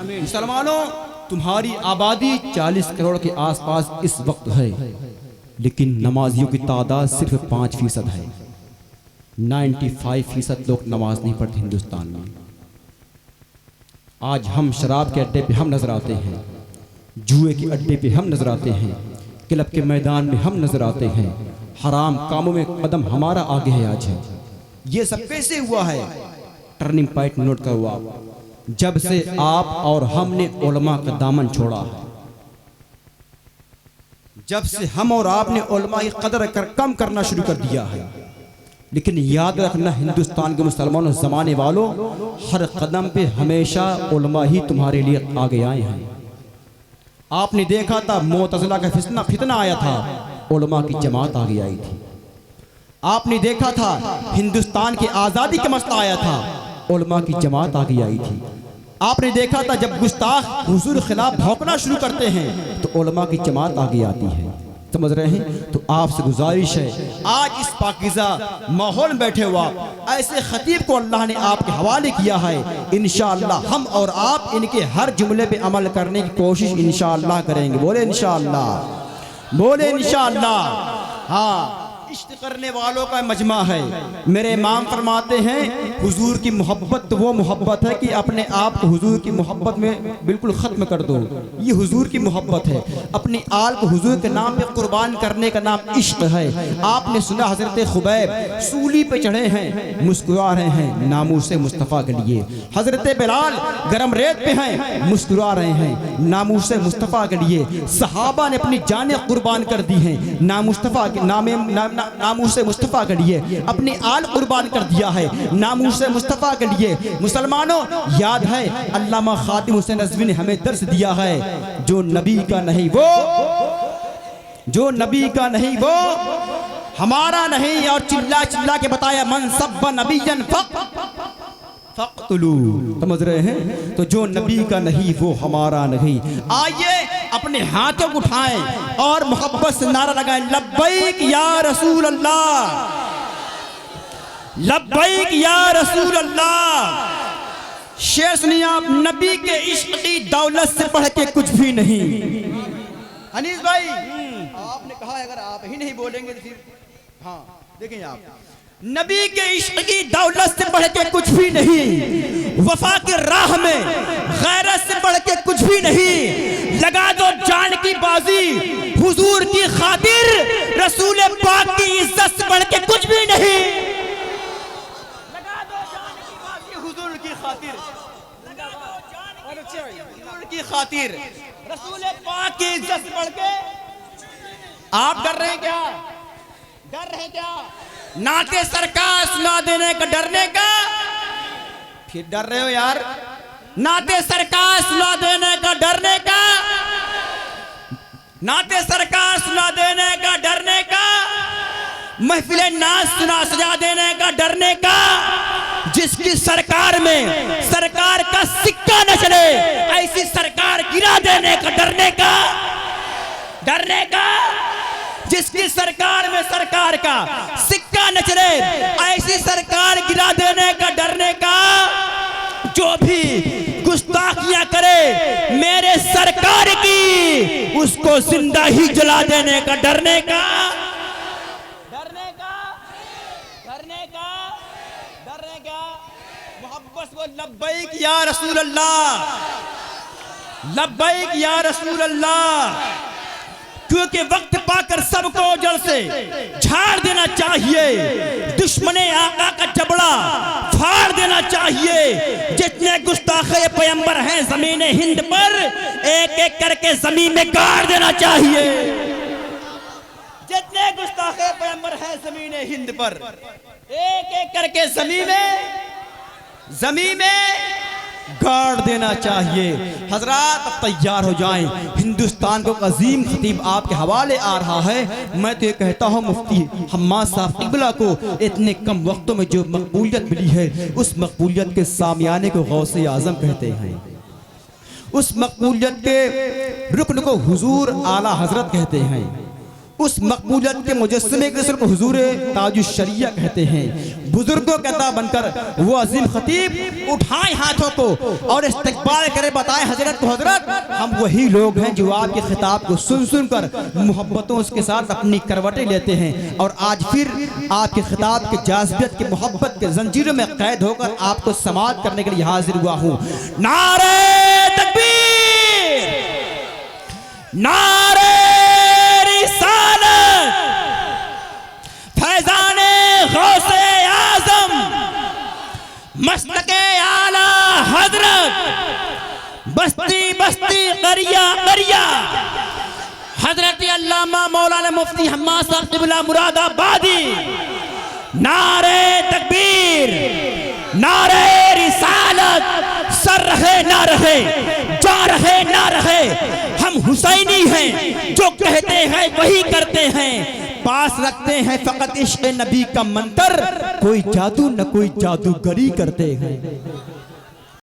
मुसलमानों, तुम्हारी आबादी 40 करोड़ के आसपास इस वक्त है, लेकिन नमाजियों की तादाद सिर्फ 5% है। 95% लोग नमाज नहीं पढ़ते हिंदुस्तान में। आज हम शराब के अड्डे पे हम नजर आते हैं, जुए के अड्डे पे हम नजर आते हैं, क्लब के मैदान में हम नजर आते हैं, हराम कामों में कदम हमारा आगे है। आज है ये सब कैसे हुआ है? टर्निंग पॉइंट नोट का हुआ जब से आप और हमने उलमा का दामन छोड़ा है, जब से हम और आपने उलमा की कदर कम करना शुरू कर दिया है। लेकिन याद रखना हिंदुस्तान के मुसलमानों, ज़माने वालों, हर कदम पे हमेशा उलमा ही तुम्हारे लिए आगे आए हैं। आपने देखा था मुअतज़िला का फितना आया था, उलमा की जमात आगे आई थी। आपने देखा था हिंदुस्तान की आज़ादी का मसला आया था, उलमा की जमात आगे आई थी। आपने देखा था जब गुस्ताख हुजूर खिलाफ भौंकना शुरू करते हैं तो उलमा की जमात आगे आती है। समझ रहे हैं? तो आपसे गुजारिश है, आज इस पाकीज़ा माहौल में बैठे हुआ ऐसे खतीब को अल्लाह ने आपके हवाले किया है। इंशाअल्लाह हम और आप इनके हर जुमले पे अमल करने की कोशिश इंशाअल्लाह करेंगे। बोले इंशाअल्लाह, बोले इंशाअल्लाह। हाँ, इश्क करने वालों का मजमा है। मेरे इमाम फरमाते हैं हुजूर की मोहब्बत तो वो मोहब्बत है कि अपने आप को हुजूर की मोहब्बत में बिल्कुल ख़त्म कर दो। ये हुजूर की मोहब्बत है। अपनी आल को हुजूर के नाम पे कुर्बान करने का नाम इश्क है। आपने सुना हजरत खुबैब सूली पे चढ़े हैं, मुस्कुरा रहे हैं नामूसे मुस्तफ़ा के लिए। हजरत बिलाल गरम रेत पे हैं, मुस्कुरा रहे हैं नामूसे मुस्तफ़ा के लिए। सहाबा ने अपनी जानें कुर्बान कर दी हैं नामुस्तफ़ा के नामूसे मुस्तफ़ा के लिए। अपनी आल कुर्बान कर दिया है नामूसे मुस्तफ़ा के लिए। मुसलमानों, याद है अल्लामा खातिम हुसैन नज़वी ने हमें दर्स दिया है, जो नबी का नहीं वो, जो नबी का नहीं वो हमारा नहीं। और चिल्ला चिल्ला के बताया मन सब्बा नबिय्यन फक़्तुलू। समझ रहे हैं? तो जो नबी का नहीं वो हमारा नहीं। आइए अपने हाथों को उठाएं और मोहब्बत से नारा लगाएं, लब्बैक या रसूल अल्लाह, लब्बैक या रसूल अल्लाह। शेर सुनिए आप, नबी के इश्क की दौलत से बढ़ के कुछ भी नहीं। अनीस भाई, आपने कहा अगर आप ही नहीं बोलेंगे तो फिर हाँ देखें आप, नबी के इश्क की दौलत से बढ़ के कुछ भी नहीं, वफा की राह में गैरत से बढ़ के कुछ भी नहीं। लगा दो जान की बाजी हुजूर की खातिर, रसूल पाक की इज्जत से बढ़ के कुछ भी नहीं। लगा दो जान की बाजी हुजूर की खातिर, लगा दो जान हुजूर की खातिर, रसूल पाक की इज्जत से बढ़ के। आप डर रहे हैं क्या? डर रहे हैं क्या? नाते सरकार सुना देने का डरने का? फिर डर रहे हो यार? नाते सरकार सुना देने का डरने का, नाते सरकार सुना देने का डरने का, महफिले नाच सुना सजा देने का डरने का। जिसकी सरकार में सरकार का सिक्का न चले ऐसी सरकार गिरा देने का डरने का, डरने का। जिसकी सरकार में सरकार का सिक्का न चले ऐसी सरकार गिरा देने का डरने का। जो भी गुस्ताखियां करे मेरे सरकार की, उसको जिंदा ही जला देने का डरने का, डरने का, डरने का, डरने का। मोहब्बत वो लब्बैक या रसूल अल्लाह, लब्बैक या रसूल अल्लाह। क्योंकि वक्त पाकर सबको जड़ से झाड़ देना चाहिए, दुश्मने आका का जबड़ा फाड़ देना चाहिए। जितने गुस्ताखे पैगंबर हैं जमीने हिंद पर, एक एक करके जमीन में गाड़ देना चाहिए। जितने गुस्ताखे पैगंबर हैं जमीने हिंद पर, एक एक करके जमीन में गाड़ देना चाहिए। हजरात अब तैयार हो जाएं, हिंदुस्तान को अजीम खतीब आपके हवाले आ रहा है। मैं तो ये कहता हूँ मुफ्ती हम्माद साहब क़िबला को इतने कम वक्तों में जो मकबूलियत मिली है, उस मकबूलियत के सामियाने को गौसे आज़म कहते हैं, उस मकबूलियत के रुकन को हुजूर आला हजरत कहते हैं, उस मकबूलियत के मुजस्समे के रसूल को हुजूर ताजुश शरिया कहते हैं। बुजुर्गों का दा बनकर वो अजीम खतीब उठाए हाथों को और इस्तकबाल करे, बताए हजरत को हजरत हम वही लोग हैं जो आपके खिताब को सुन सुनकर मोहब्बतों के साथ अपनी करवटें लेते हैं और आज फिर आपके खिताब के जाज़बियत की मोहब्बत के जंजीरों में कैद होकर आपको समाअत करने के लिए हाजिर हुआ हूँ। नारे तकबीर, नारे रिसालत, फैज़ाने गौसे आज़म, मस्तके आला हजरत, बस्ती बस्ती करिया करिया, हजरत अल्लामा मौलाना मुफ्ती हम्माद साहब क़िबला मुरादाबादी। नारे तकबीर, नारे रिसालत, सर रहे ना रहे, जा रहे ना रहे, हम हुसैनी हैं, जो कहते हैं वही करते हैं, पास रखते हैं फकत इश्क़ नबी का मंतर, कोई जादू न कोई जादूगरी करते हैं।